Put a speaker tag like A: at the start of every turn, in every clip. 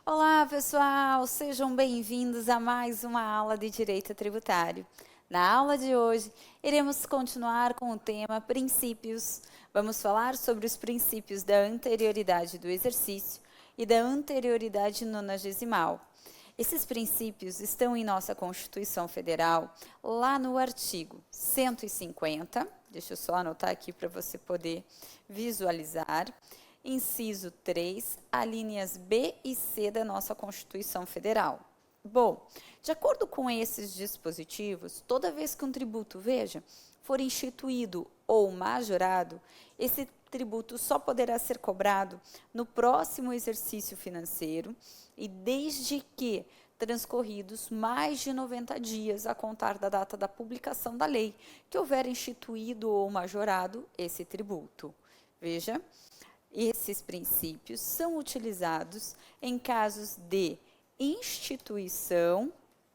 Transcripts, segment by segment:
A: Olá, pessoal! Sejam bem-vindos a mais uma aula de Direito Tributário. Na aula de hoje, iremos continuar com o tema Princípios. Vamos falar sobre os princípios da anterioridade do exercício e da anterioridade nonagesimal. Esses princípios estão em nossa Constituição Federal, lá no artigo 150. Deixa eu só anotar aqui para você poder visualizar. Inciso 3, alíneas B e C da nossa Constituição Federal. Bom, de acordo com esses dispositivos, toda vez que um tributo, for instituído ou majorado, esse tributo só poderá ser cobrado no próximo exercício financeiro e desde que transcorridos mais de 90 dias a contar da data da publicação da lei que houver instituído ou majorado esse tributo. Veja, esses princípios são utilizados em casos de instituição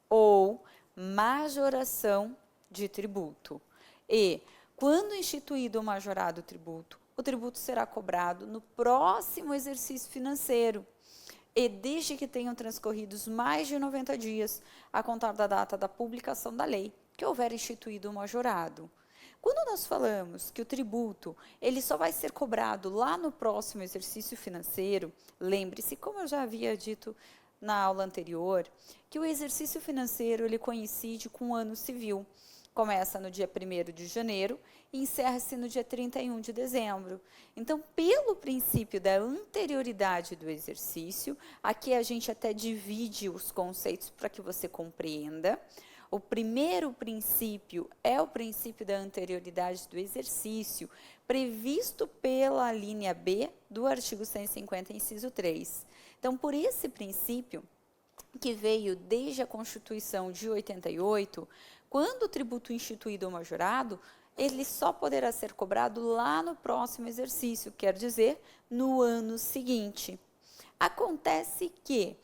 A: ou majoração de tributo. E, quando instituído ou majorado o tributo será cobrado no próximo exercício financeiro e desde que tenham transcorridos mais de 90 dias a contar da data da publicação da lei que houver instituído ou majorado. Quando nós falamos que o tributo ele só vai ser cobrado lá no próximo exercício financeiro, lembre-se, como eu já havia dito na aula anterior, que o exercício financeiro ele coincide com o ano civil. Começa no dia 1º de janeiro e encerra-se no dia 31 de dezembro. Então, pelo princípio da anterioridade do exercício, aqui a gente até divide os conceitos para que você compreenda. O primeiro princípio é o princípio da anterioridade do exercício, previsto pela linha B do artigo 150, inciso 3. Então, por esse princípio, que veio desde a Constituição de 88, quando o tributo instituído ou majorado, ele só poderá ser cobrado lá no próximo exercício, quer dizer, no ano seguinte. Acontece que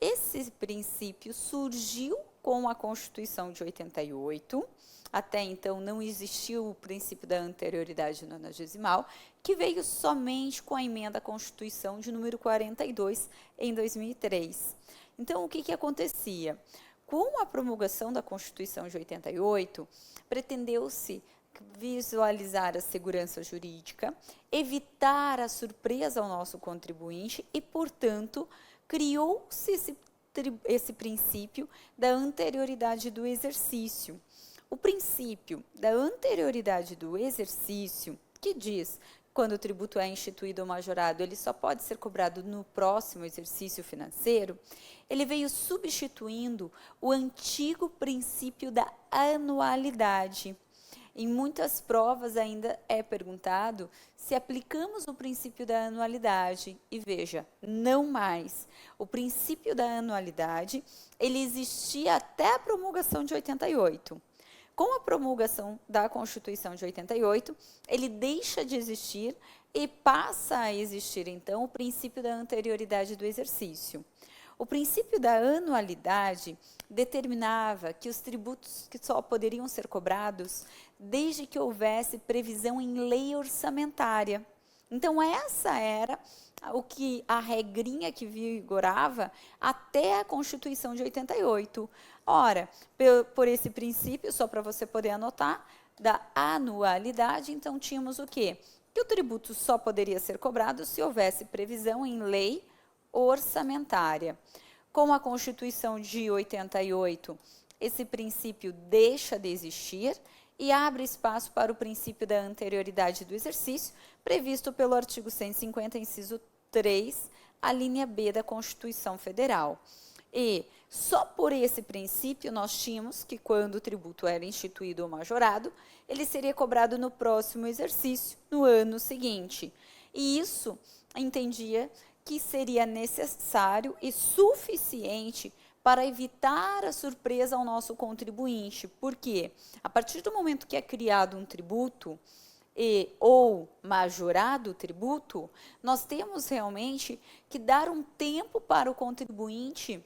A: esse princípio surgiu com a Constituição de 88, até então não existiu o princípio da anterioridade nonagesimal, que veio somente com a emenda à Constituição de número 42, em 2003. Então, o que acontecia? Com a promulgação da Constituição de 88, pretendeu-se visualizar a segurança jurídica, evitar a surpresa ao nosso contribuinte e, portanto, criou-se esse princípio da anterioridade do exercício. O princípio da anterioridade do exercício, que diz quando o tributo é instituído ou majorado, ele só pode ser cobrado no próximo exercício financeiro, ele veio substituindo o antigo princípio da anualidade. Em muitas provas ainda é perguntado se aplicamos o princípio da anualidade. E veja, não mais. O princípio da anualidade, ele existia até a promulgação de 88. Com a promulgação da Constituição de 88, ele deixa de existir e passa a existir, então, o princípio da anterioridade do exercício. O princípio da anualidade determinava que os tributos que só poderiam ser cobrados desde que houvesse previsão em lei orçamentária. Então, essa era a regrinha que vigorava até a Constituição de 88. Ora, por esse princípio, só para você poder anotar, da anualidade, então tínhamos o quê? Que o tributo só poderia ser cobrado se houvesse previsão em lei orçamentária. Com a Constituição de 88, esse princípio deixa de existir e abre espaço para o princípio da anterioridade do exercício, previsto pelo artigo 150, inciso 3, a linha B da Constituição Federal. E só por esse princípio nós tínhamos que quando o tributo era instituído ou majorado, ele seria cobrado no próximo exercício, no ano seguinte. E isso entendia que seria necessário e suficiente para evitar a surpresa ao nosso contribuinte. Porque a partir do momento que é criado um tributo ou majorado o tributo, nós temos realmente que dar um tempo para o contribuinte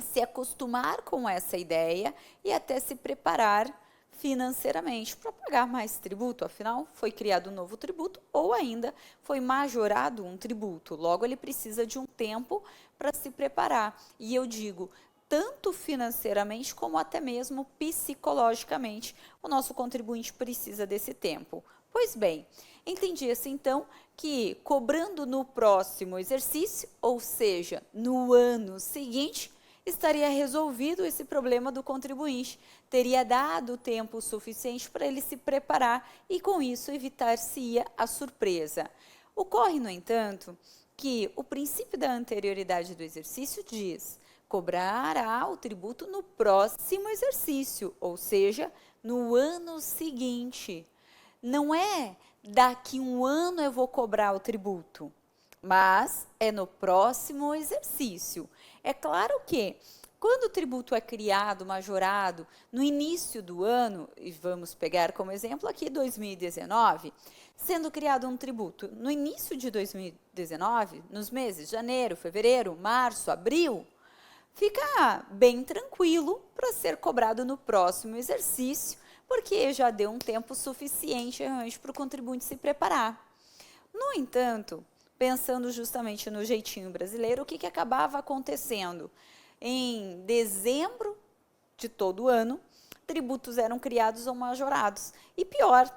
A: se acostumar com essa ideia e até se preparar financeiramente para pagar mais tributo, afinal foi criado um novo tributo ou ainda foi majorado um tributo, logo ele precisa de um tempo para se preparar. E eu digo, tanto financeiramente como até mesmo psicologicamente, o nosso contribuinte precisa desse tempo. Pois bem, entendia-se então que cobrando no próximo exercício, ou seja, no ano seguinte, estaria resolvido esse problema do contribuinte, teria dado tempo suficiente para ele se preparar e com isso evitar-se-ia a surpresa. Ocorre, no entanto, que o princípio da anterioridade do exercício diz: cobrará o tributo no próximo exercício, ou seja, no ano seguinte. Não é daqui um ano eu vou cobrar o tributo, mas é no próximo exercício. É claro que quando o tributo é criado, majorado, no início do ano, e vamos pegar como exemplo aqui 2019, sendo criado um tributo no início de 2019, nos meses de janeiro, fevereiro, março, abril, fica bem tranquilo para ser cobrado no próximo exercício, porque já deu um tempo suficiente realmente para o contribuinte se preparar. No entanto, pensando justamente no jeitinho brasileiro, o que acabava acontecendo? Em dezembro de todo ano, tributos eram criados ou majorados. E pior,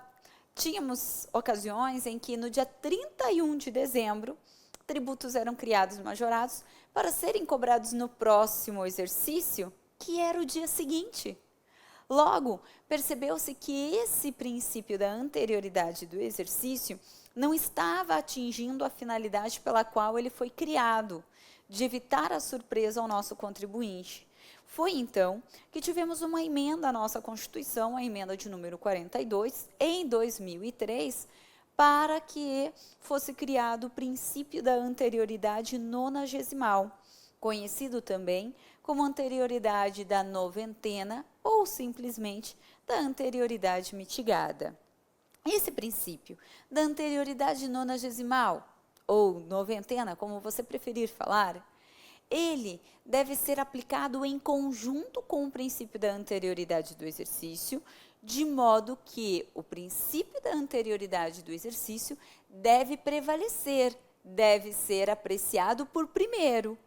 A: tínhamos ocasiões em que no dia 31 de dezembro, tributos eram criados e majorados para serem cobrados no próximo exercício, que era o dia seguinte. Logo, percebeu-se que esse princípio da anterioridade do exercício não estava atingindo a finalidade pela qual ele foi criado, de evitar a surpresa ao nosso contribuinte. Foi então que tivemos uma emenda à nossa Constituição, a emenda de número 42, em 2003, para que fosse criado o princípio da anterioridade nonagesimal, conhecido também como anterioridade da noventena ou simplesmente da anterioridade mitigada. Esse princípio da anterioridade nonagesimal, ou noventena, como você preferir falar, ele deve ser aplicado em conjunto com o princípio da anterioridade do exercício, de modo que o princípio da anterioridade do exercício deve prevalecer, deve ser apreciado por primeiro,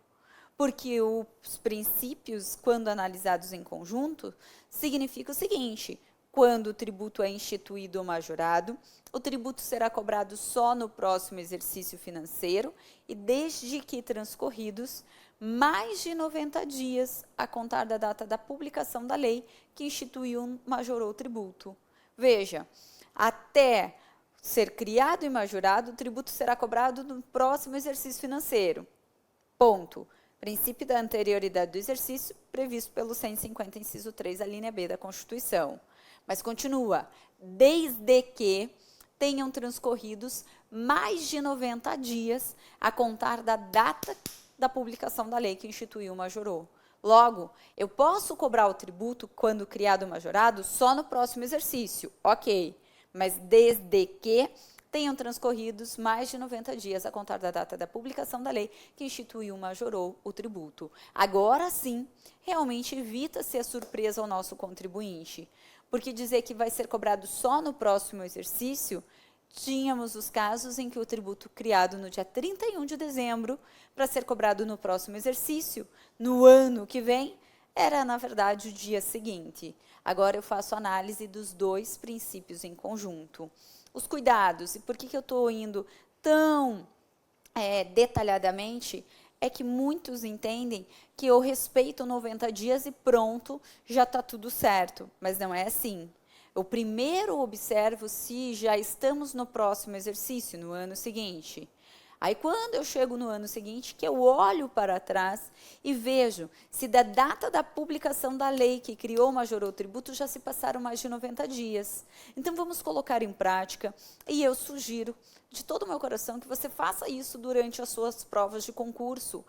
A: porque os princípios, quando analisados em conjunto, significa o seguinte: quando o tributo é instituído ou majorado, o tributo será cobrado só no próximo exercício financeiro e desde que transcorridos mais de 90 dias a contar da data da publicação da lei que instituiu e majorou o tributo. Veja, até ser criado e majorado, o tributo será cobrado no próximo exercício financeiro. Ponto. Princípio da anterioridade do exercício, previsto pelo 150, inciso 3, a linha B da Constituição. Mas continua, desde que tenham transcorridos mais de 90 dias a contar da data da publicação da lei que instituiu o majorou. Logo, eu posso cobrar o tributo quando criado o majorado só no próximo exercício, ok, mas desde que tenham transcorridos mais de 90 dias a contar da data da publicação da lei que instituiu, majorou o tributo. Agora sim, realmente evita-se a surpresa ao nosso contribuinte, porque dizer que vai ser cobrado só no próximo exercício, tínhamos os casos em que o tributo criado no dia 31 de dezembro, para ser cobrado no próximo exercício, no ano que vem, era, na verdade, o dia seguinte. Agora eu faço análise dos dois princípios em conjunto. Os cuidados, e por que eu estou indo tão detalhadamente, é que muitos entendem que eu respeito 90 dias e pronto, já está tudo certo, mas não é assim. Eu primeiro observo se já estamos no próximo exercício, no ano seguinte. Aí, quando eu chego no ano seguinte, que eu olho para trás e vejo se da data da publicação da lei que criou, majorou o tributo, já se passaram mais de 90 dias. Então, vamos colocar em prática e eu sugiro, de todo o meu coração, que você faça isso durante as suas provas de concurso,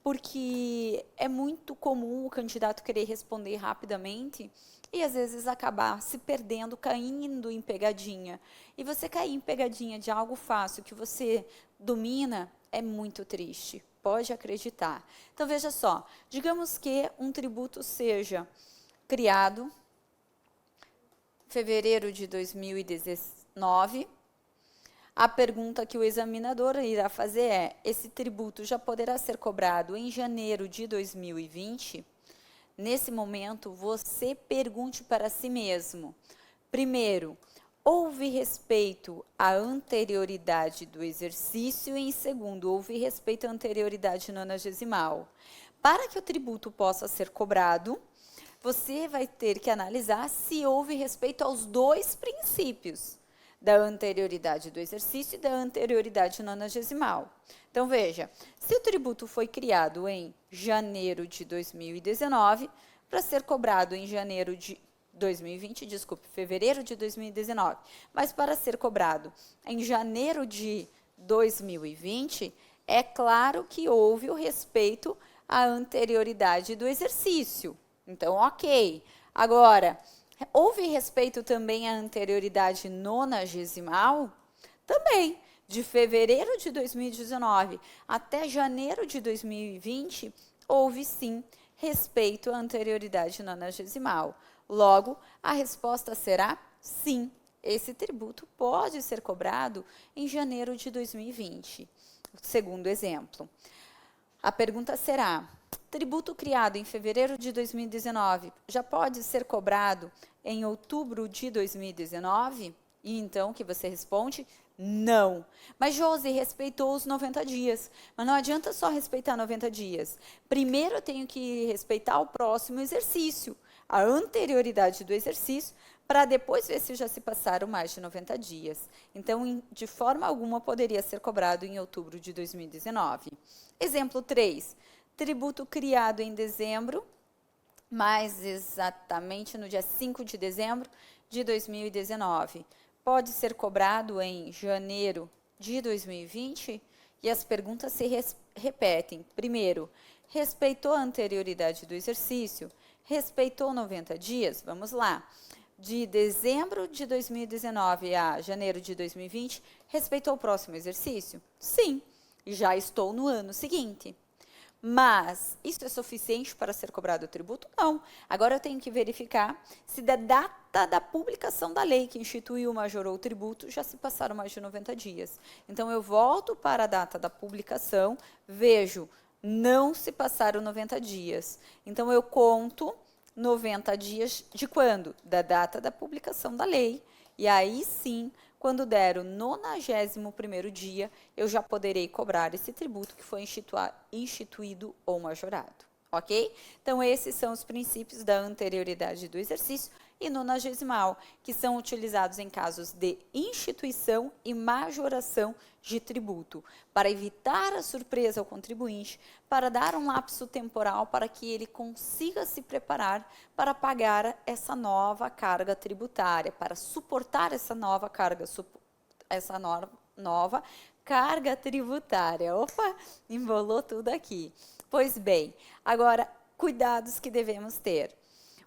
A: porque é muito comum o candidato querer responder rapidamente e, às vezes, acabar se perdendo, caindo em pegadinha. E você cair em pegadinha de algo fácil que você domina é muito triste, pode acreditar. Então, veja só, digamos que um tributo seja criado em fevereiro de 2019, A pergunta que o examinador irá fazer é: esse tributo já poderá ser cobrado em janeiro de 2020? Nesse momento, você pergunte para si mesmo. Primeiro, houve respeito à anterioridade do exercício? E, em segundo, houve respeito à anterioridade nonagesimal? Para que o tributo possa ser cobrado, você vai ter que analisar se houve respeito aos dois princípios, da anterioridade do exercício e da anterioridade nonagesimal. Então, veja, se o tributo foi criado em janeiro de 2019, para ser cobrado em janeiro de 2020, desculpe, fevereiro de 2019, mas para ser cobrado em janeiro de 2020, é claro que houve o respeito à anterioridade do exercício. Então, ok. Agora, houve respeito também à anterioridade nonagesimal? Também. De fevereiro de 2019 até janeiro de 2020, houve sim respeito à anterioridade nonagesimal. Logo, a resposta será sim. Esse tributo pode ser cobrado em janeiro de 2020. Segundo exemplo, a pergunta será: tributo criado em fevereiro de 2019 já pode ser cobrado em outubro de 2019? E então que você responde: não. Mas Josi respeitou os 90 dias. Mas não adianta só respeitar 90 dias. Primeiro eu tenho que respeitar o próximo exercício, a anterioridade do exercício, para depois ver se já se passaram mais de 90 dias. Então, de forma alguma, poderia ser cobrado em outubro de 2019. Exemplo 3. Tributo criado em dezembro, mais exatamente no dia 5 de dezembro de 2019. Pode ser cobrado em janeiro de 2020? E as perguntas se repetem. Primeiro, respeitou a anterioridade do exercício? Respeitou 90 dias? Vamos lá. De dezembro de 2019 a janeiro de 2020, respeitou o próximo exercício? Sim, já estou no ano seguinte. Mas isso é suficiente para ser cobrado o tributo? Não. Agora eu tenho que verificar se da data da publicação da lei que instituiu, majorou o tributo, já se passaram mais de 90 dias. Então, eu volto para a data da publicação, vejo, não se passaram 90 dias. Então, eu conto 90 dias de quando? Da data da publicação da lei. E aí sim, quando der o 91º dia, eu já poderei cobrar esse tributo que foi instituído ou majorado, ok? Então, esses são os princípios da anterioridade do exercício e nonagesimal, que são utilizados em casos de instituição e majoração de tributo, para evitar a surpresa ao contribuinte, para dar um lapso temporal para que ele consiga se preparar para pagar essa nova carga tributária, para suportar essa nova carga, nova carga tributária. Opa, embolou tudo aqui. Pois bem, agora, cuidados que devemos ter.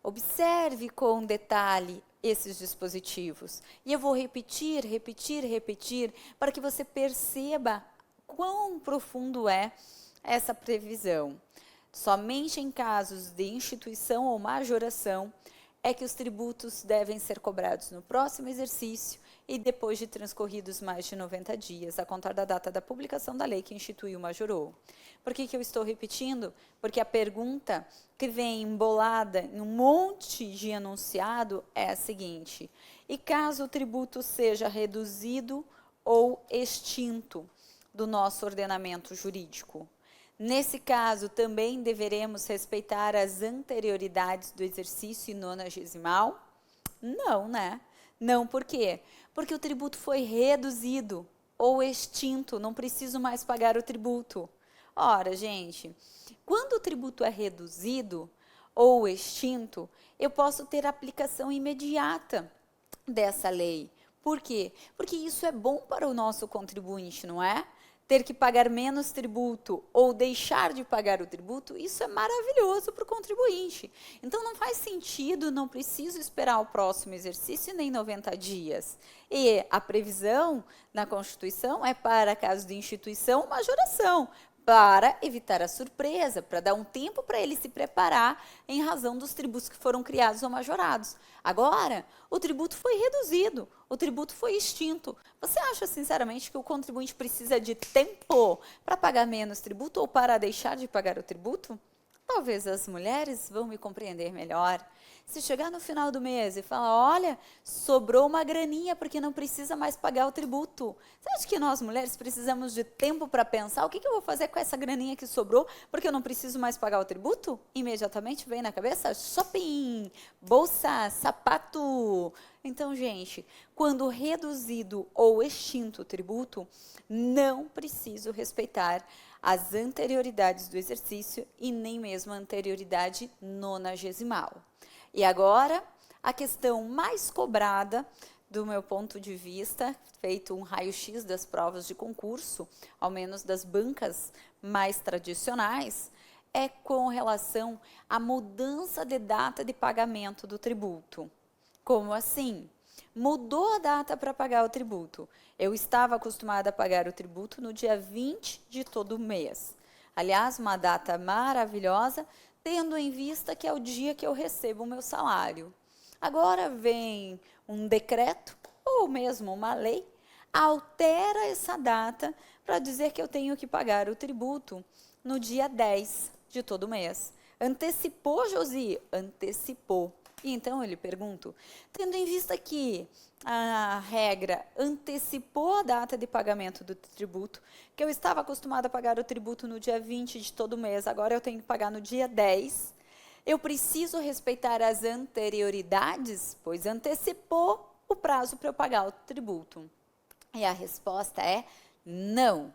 A: Observe com detalhe esses dispositivos. E eu vou repetir, para que você perceba quão profundo é essa previsão. Somente em casos de instituição ou majoração é que os tributos devem ser cobrados no próximo exercício e depois de transcorridos mais de 90 dias, a contar da data da publicação da lei que instituiu o majorou. Por que eu estou repetindo? Porque a pergunta que vem embolada em um monte de enunciado é a seguinte: e caso o tributo seja reduzido ou extinto do nosso ordenamento jurídico? Nesse caso, também deveremos respeitar as anterioridades do exercício nonagesimal? Não, né? Não, por quê? Porque o tributo foi reduzido ou extinto, não preciso mais pagar o tributo. Ora, gente, quando o tributo é reduzido ou extinto, eu posso ter aplicação imediata dessa lei. Por quê? Porque isso é bom para o nosso contribuinte, não é? Ter que pagar menos tributo ou deixar de pagar o tributo, isso é maravilhoso para o contribuinte. Então, não faz sentido, não preciso esperar o próximo exercício nem 90 dias. E a previsão na Constituição é para caso de instituição ou majoração, para evitar a surpresa, para dar um tempo para ele se preparar em razão dos tributos que foram criados ou majorados. Agora, o tributo foi reduzido, o tributo foi extinto. Você acha, sinceramente, que o contribuinte precisa de tempo para pagar menos tributo ou para deixar de pagar o tributo? Talvez as mulheres vão me compreender melhor. Se chegar no final do mês e falar, olha, sobrou uma graninha porque não precisa mais pagar o tributo. Você acha que nós mulheres precisamos de tempo para pensar o que eu vou fazer com essa graninha que sobrou porque eu não preciso mais pagar o tributo? Imediatamente vem na cabeça shopping, bolsa, sapato. Então, gente, quando reduzido ou extinto o tributo, não preciso respeitar as anterioridades do exercício e nem mesmo a anterioridade nonagesimal. E agora, a questão mais cobrada, do meu ponto de vista, feito um raio-x das provas de concurso, ao menos das bancas mais tradicionais, é com relação à mudança de data de pagamento do tributo. Como assim? Mudou a data para pagar o tributo. Eu estava acostumada a pagar o tributo no dia 20 de todo mês. Aliás, uma data maravilhosa, tendo em vista que é o dia que eu recebo o meu salário. Agora vem um decreto, ou mesmo uma lei, altera essa data para dizer que eu tenho que pagar o tributo no dia 10 de todo mês. Antecipou, Josi? Antecipou. E então eu lhe pergunto, tendo em vista que a regra antecipou a data de pagamento do tributo, que eu estava acostumada a pagar o tributo no dia 20 de todo mês, agora eu tenho que pagar no dia 10, eu preciso respeitar as anterioridades, pois antecipou o prazo para eu pagar o tributo. E a resposta é não.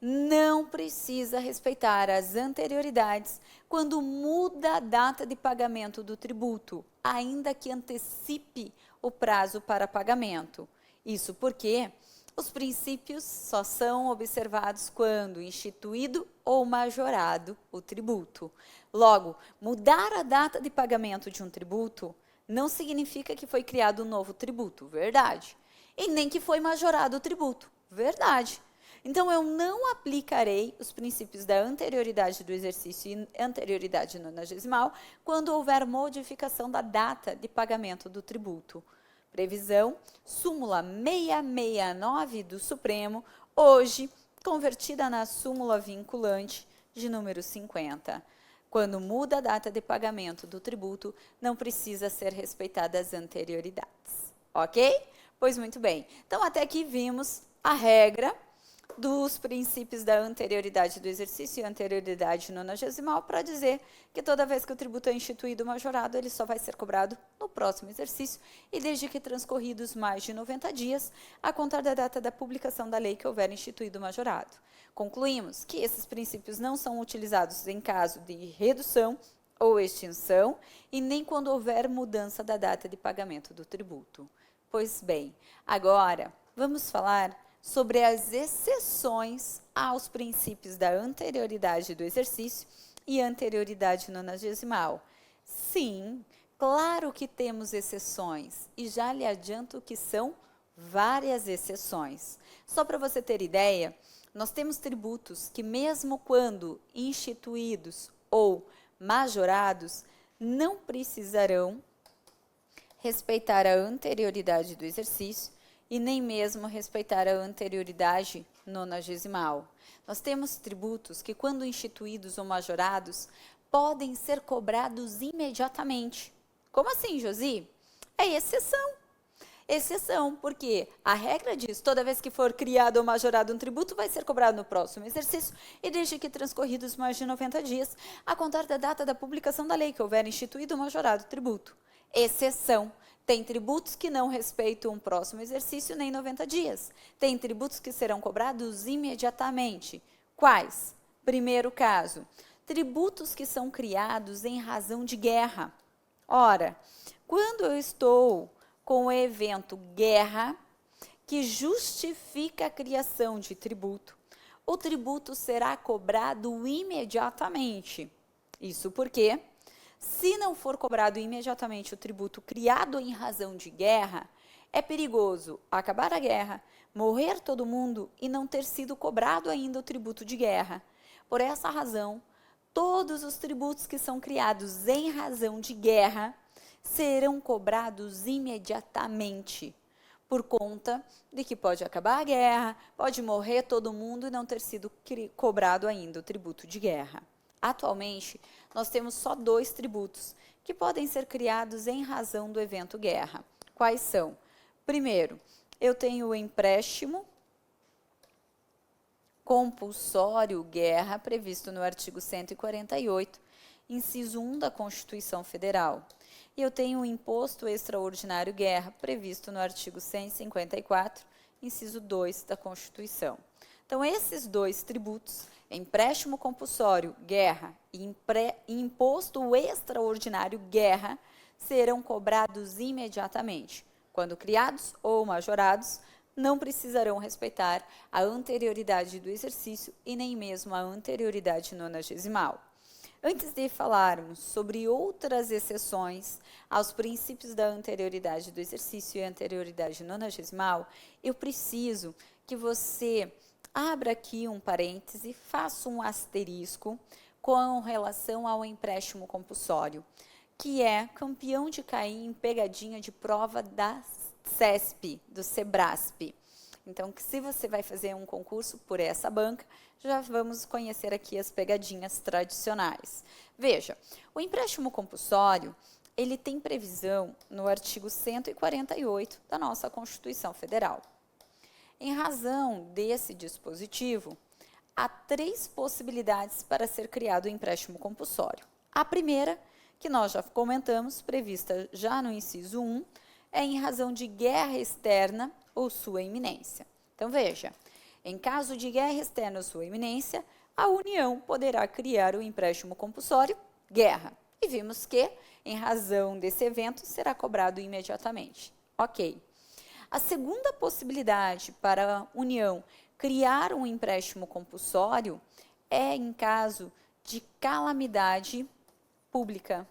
A: Não precisa respeitar as anterioridades quando muda a data de pagamento do tributo, ainda que antecipe o prazo para pagamento. Isso porque os princípios só são observados quando instituído ou majorado o tributo. Logo, mudar a data de pagamento de um tributo não significa que foi criado um novo tributo, verdade. E nem que foi majorado o tributo, verdade. Então, eu não aplicarei os princípios da anterioridade do exercício e anterioridade nonagesimal quando houver modificação da data de pagamento do tributo. Previsão, súmula 669 do Supremo, hoje convertida na súmula vinculante de número 50. Quando muda a data de pagamento do tributo, não precisa ser respeitada as anterioridades. Ok? Pois muito bem. Então, até aqui vimos a regra dos princípios da anterioridade do exercício e anterioridade nonagesimal para dizer que toda vez que o tributo é instituído ou majorado, ele só vai ser cobrado no próximo exercício e desde que transcorridos mais de 90 dias, a contar da data da publicação da lei que houver instituído o majorado. Concluímos que esses princípios não são utilizados em caso de redução ou extinção e nem quando houver mudança da data de pagamento do tributo. Pois bem, agora vamos falar sobre as exceções aos princípios da anterioridade do exercício e anterioridade nonagesimal. Sim, claro que temos exceções, e já lhe adianto que são várias exceções. Só para você ter ideia, nós temos tributos que, mesmo quando instituídos ou majorados, não precisarão respeitar a anterioridade do exercício e nem mesmo respeitar a anterioridade nonagesimal. Nós temos tributos que, quando instituídos ou majorados, podem ser cobrados imediatamente. Como assim, Josi? É exceção. Exceção, porque a regra diz, toda vez que for criado ou majorado um tributo, vai ser cobrado no próximo exercício e desde que transcorridos mais de 90 dias, a contar da data da publicação da lei que houver instituído ou majorado o tributo. Exceção. Tem tributos que não respeitam um próximo exercício nem 90 dias. Tem tributos que serão cobrados imediatamente. Quais? Primeiro caso, tributos que são criados em razão de guerra. Ora, quando eu estou com o evento guerra, que justifica a criação de tributo, o tributo será cobrado imediatamente. Isso porque, se não for cobrado imediatamente o tributo criado em razão de guerra, é perigoso acabar a guerra, morrer todo mundo e não ter sido cobrado ainda o tributo de guerra. Por essa razão, todos os tributos que são criados em razão de guerra serão cobrados imediatamente, por conta de que pode acabar a guerra, pode morrer todo mundo e não ter sido cobrado ainda o tributo de guerra. Atualmente, nós temos só 2 tributos que podem ser criados em razão do evento guerra. Quais são? Primeiro, eu tenho o empréstimo compulsório guerra, previsto no artigo 148, inciso 1 da Constituição Federal. E eu tenho o imposto extraordinário guerra, previsto no artigo 154, inciso 2 da Constituição. Então, esses 2 tributos, empréstimo compulsório guerra e imposto extraordinário guerra, serão cobrados imediatamente. Quando criados ou majorados, não precisarão respeitar a anterioridade do exercício e nem mesmo a anterioridade nonagesimal. Antes de falarmos sobre outras exceções aos princípios da anterioridade do exercício e anterioridade nonagesimal, eu preciso que você abra aqui um parêntese, faça um asterisco com relação ao empréstimo compulsório, que é campeão de cair em pegadinha de prova da CESP, do SEBRASP. Então, se você vai fazer um concurso por essa banca, já vamos conhecer aqui as pegadinhas tradicionais. Veja, o empréstimo compulsório, ele tem previsão no artigo 148 da nossa Constituição Federal. Em razão desse dispositivo, há 3 possibilidades para ser criado o empréstimo compulsório. A primeira, que nós já comentamos, prevista já no inciso 1, é em razão de guerra externa ou sua iminência. Então, veja, em caso de guerra externa ou sua iminência, a União poderá criar o empréstimo compulsório guerra. E vimos que, em razão desse evento, será cobrado imediatamente. Ok. A segunda possibilidade para a União criar um empréstimo compulsório é em caso de calamidade pública.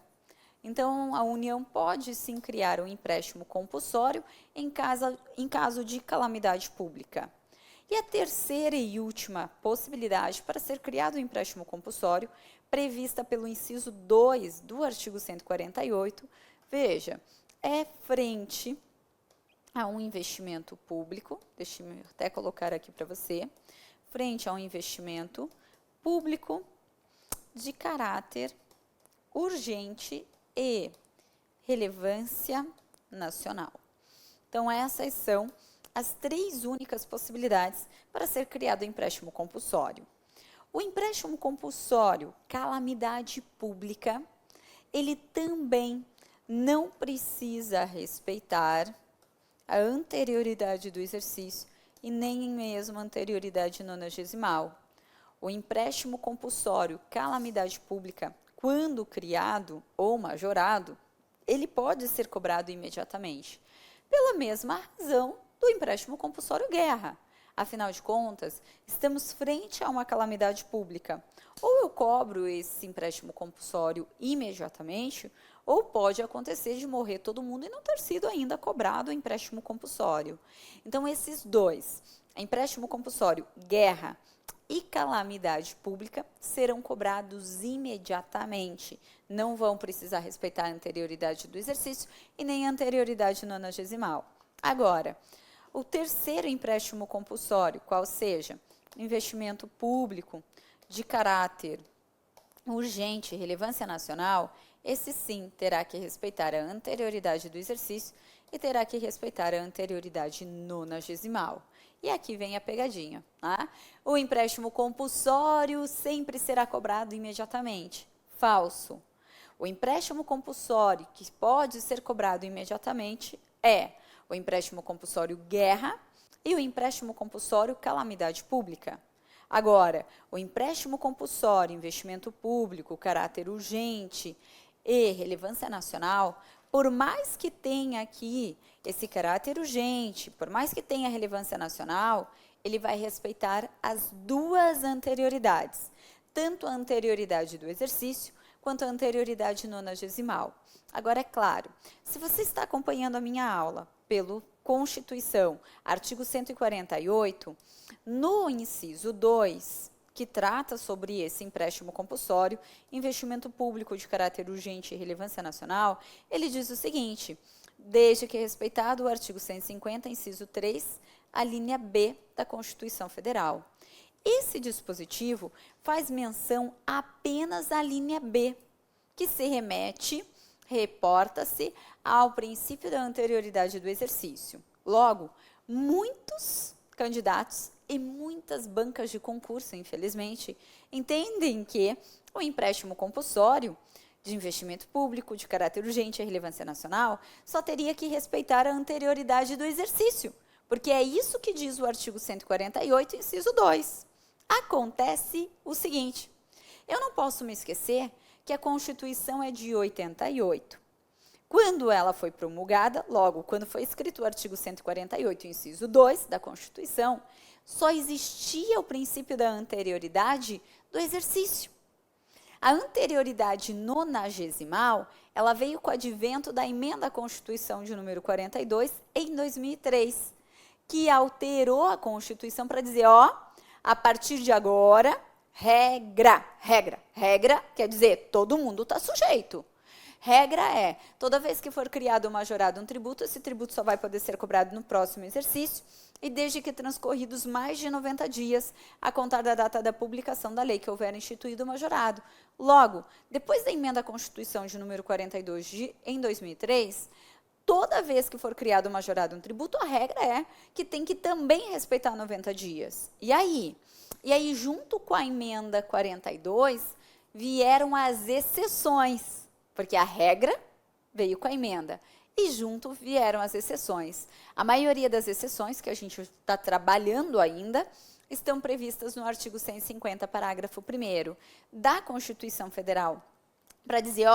A: Então, a União pode sim criar um empréstimo compulsório em caso de calamidade pública. E a terceira e última possibilidade para ser criado um empréstimo compulsório, prevista pelo inciso 2 do artigo 148, veja, é frente a um investimento público, deixe-me até colocar aqui para você, frente a um investimento público de caráter urgente e relevância nacional. Então, essas são as 3 únicas possibilidades para ser criado o empréstimo compulsório. O empréstimo compulsório, calamidade pública, ele também não precisa respeitar a anterioridade do exercício e nem mesmo a anterioridade nonagesimal. O empréstimo compulsório, calamidade pública, quando criado ou majorado, ele pode ser cobrado imediatamente, pela mesma razão do empréstimo compulsório guerra. Afinal de contas, estamos frente a uma calamidade pública. Ou eu cobro esse empréstimo compulsório imediatamente, ou pode acontecer de morrer todo mundo e não ter sido ainda cobrado o empréstimo compulsório. Então, esses 2, empréstimo compulsório guerra e calamidade pública, serão cobrados imediatamente. Não vão precisar respeitar a anterioridade do exercício e nem a anterioridade nonagesimal. Agora, o terceiro empréstimo compulsório, qual seja investimento público de caráter urgente e relevância nacional, esse sim terá que respeitar a anterioridade do exercício e terá que respeitar a anterioridade nonagesimal. E aqui vem a pegadinha, tá? O empréstimo compulsório sempre será cobrado imediatamente. Falso. O empréstimo compulsório que pode ser cobrado imediatamente é o empréstimo compulsório guerra e o empréstimo compulsório calamidade pública. Agora, o empréstimo compulsório investimento público, caráter urgente e relevância nacional, por mais que tenha aqui esse caráter urgente, por mais que tenha relevância nacional, ele vai respeitar as 2 anterioridades, tanto a anterioridade do exercício quanto a anterioridade nonagesimal. Agora, é claro, se você está acompanhando a minha aula pelo Constituição, artigo 148, no inciso 2, que trata sobre esse empréstimo compulsório, investimento público de caráter urgente e relevância nacional, ele diz o seguinte: desde que respeitado o artigo 150, inciso 3, a linha B da Constituição Federal. Esse dispositivo faz menção apenas à linha B, que se reporta-se ao princípio da anterioridade do exercício. Logo, muitos candidatos e muitas bancas de concurso, infelizmente, entendem que o empréstimo compulsório de investimento público de caráter urgente e relevância nacional só teria que respeitar a anterioridade do exercício, porque é isso que diz o artigo 148, inciso 2. Acontece o seguinte: eu não posso me esquecer que a Constituição é de 88. Quando ela foi promulgada, logo, quando foi escrito o artigo 148, inciso 2 da Constituição, só existia o princípio da anterioridade do exercício. A anterioridade nonagesimal, ela veio com o advento da emenda à Constituição de número 42, em 2003, que alterou a Constituição para dizer, a partir de agora, regra quer dizer, todo mundo está sujeito. Regra é, toda vez que for criado ou majorado um tributo, esse tributo só vai poder ser cobrado no próximo exercício e desde que transcorridos mais de 90 dias a contar da data da publicação da lei que houver instituído o majorado. Logo, depois da emenda à Constituição de número 42 em 2003, toda vez que for criado ou majorado um tributo, a regra é que tem que também respeitar 90 dias. E aí, junto com a emenda 42, vieram as exceções, porque a regra veio com a emenda e junto vieram as exceções. A maioria das exceções que a gente está trabalhando ainda estão previstas no artigo 150, parágrafo 1º da Constituição Federal, para dizer,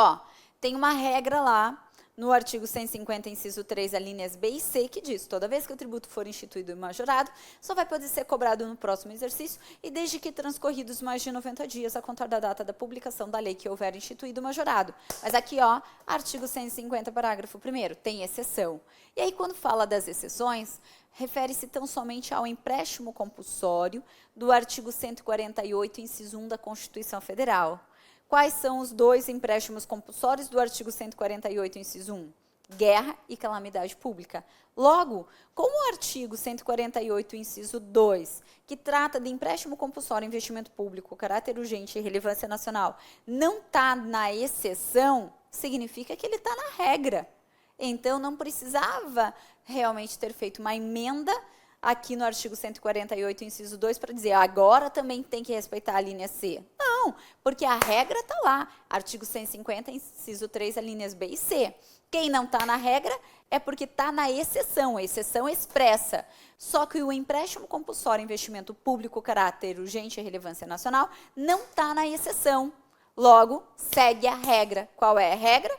A: tem uma regra lá no artigo 150, inciso 3, alíneas B e C, que diz, toda vez que o tributo for instituído e majorado, só vai poder ser cobrado no próximo exercício e desde que transcorridos mais de 90 dias a contar da data da publicação da lei que houver instituído o majorado. Mas aqui, artigo 150, parágrafo 1º, tem exceção. E aí, quando fala das exceções, refere-se tão somente ao empréstimo compulsório do artigo 148, inciso 1 da Constituição Federal. Quais são os dois empréstimos compulsórios do artigo 148, inciso 1? Guerra e calamidade pública. Logo, como o artigo 148, inciso 2, que trata de empréstimo compulsório, investimento público, caráter urgente e relevância nacional, não está na exceção, significa que ele está na regra. Então, não precisava realmente ter feito uma emenda aqui no artigo 148, inciso 2, para dizer, agora também tem que respeitar a linha C. Não, porque a regra está lá, artigo 150, inciso 3, alíneas B e C. Quem não está na regra é porque está na exceção, a exceção expressa. Só que o empréstimo compulsório, investimento público, caráter urgente e relevância nacional, não está na exceção. Logo, segue a regra. Qual é a regra?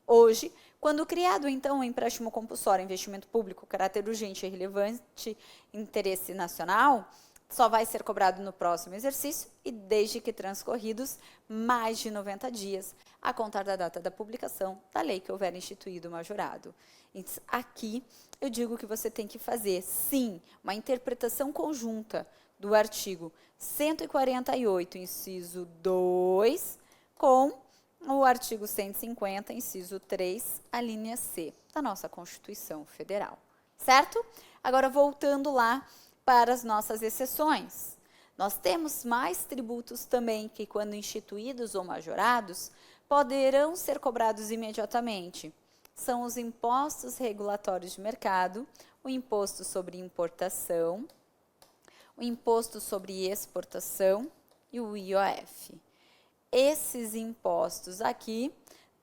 A: Hoje, quando criado, então, o empréstimo compulsório, investimento público, caráter urgente e relevante, interesse nacional, só vai ser cobrado no próximo exercício e desde que transcorridos mais de 90 dias, a contar da data da publicação da lei que houver instituído o majorado. Aqui, eu digo que você tem que fazer, sim, uma interpretação conjunta do artigo 148, inciso 2, com o artigo 150, inciso 3, a linha C da nossa Constituição Federal. Certo? Agora, voltando lá para as nossas exceções. Nós temos mais tributos também que, quando instituídos ou majorados, poderão ser cobrados imediatamente. São os impostos regulatórios de mercado, o imposto sobre importação, o imposto sobre exportação e o IOF. Esses impostos aqui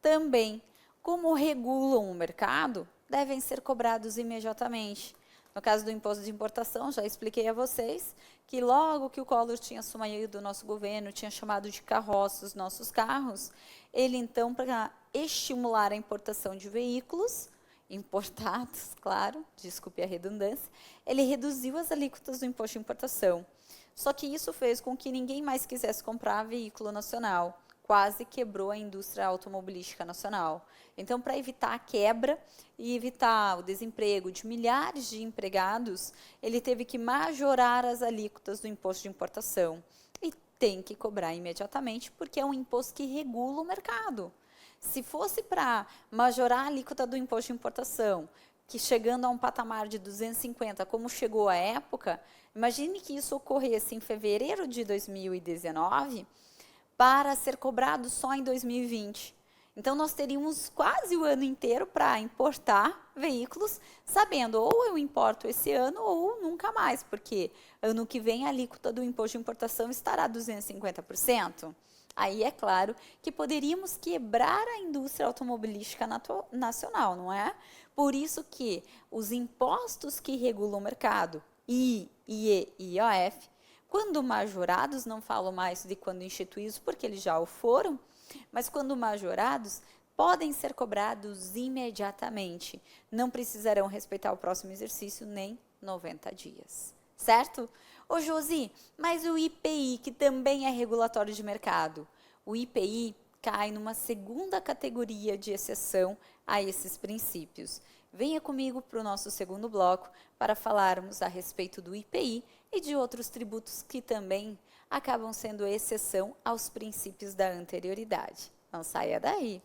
A: também, como regulam o mercado, devem ser cobrados imediatamente. No caso do imposto de importação, já expliquei a vocês que logo que o Collor tinha assumido o nosso governo, tinha chamado de carroça os nossos carros, ele então, para estimular a importação de veículos importados, claro, desculpe a redundância, ele reduziu as alíquotas do imposto de importação. Só que isso fez com que ninguém mais quisesse comprar veículo nacional. Quase quebrou a indústria automobilística nacional. Então, para evitar a quebra e evitar o desemprego de milhares de empregados, ele teve que majorar as alíquotas do imposto de importação. E tem que cobrar imediatamente, porque é um imposto que regula o mercado. Se fosse para majorar a alíquota do imposto de importação, que chegando a um patamar de 250, como chegou à época, imagine que isso ocorresse em fevereiro de 2019, para ser cobrado só em 2020. Então, nós teríamos quase o ano inteiro para importar veículos, sabendo ou eu importo esse ano ou nunca mais, porque ano que vem a alíquota do imposto de importação estará 250%. Aí é claro que poderíamos quebrar a indústria automobilística nacional, não é? Por isso que os impostos que regulam o mercado, I, IE e IOF, quando majorados, não falo mais de quando instituídos, porque eles já o foram, mas quando majorados, podem ser cobrados imediatamente. Não precisarão respeitar o próximo exercício nem 90 dias. Certo? Ô Josi, mas o IPI, que também é regulatório de mercado, o IPI cai numa segunda categoria de exceção a esses princípios. Venha comigo para o nosso segundo bloco para falarmos a respeito do IPI e de outros tributos que também acabam sendo exceção aos princípios da anterioridade. Não saia daí!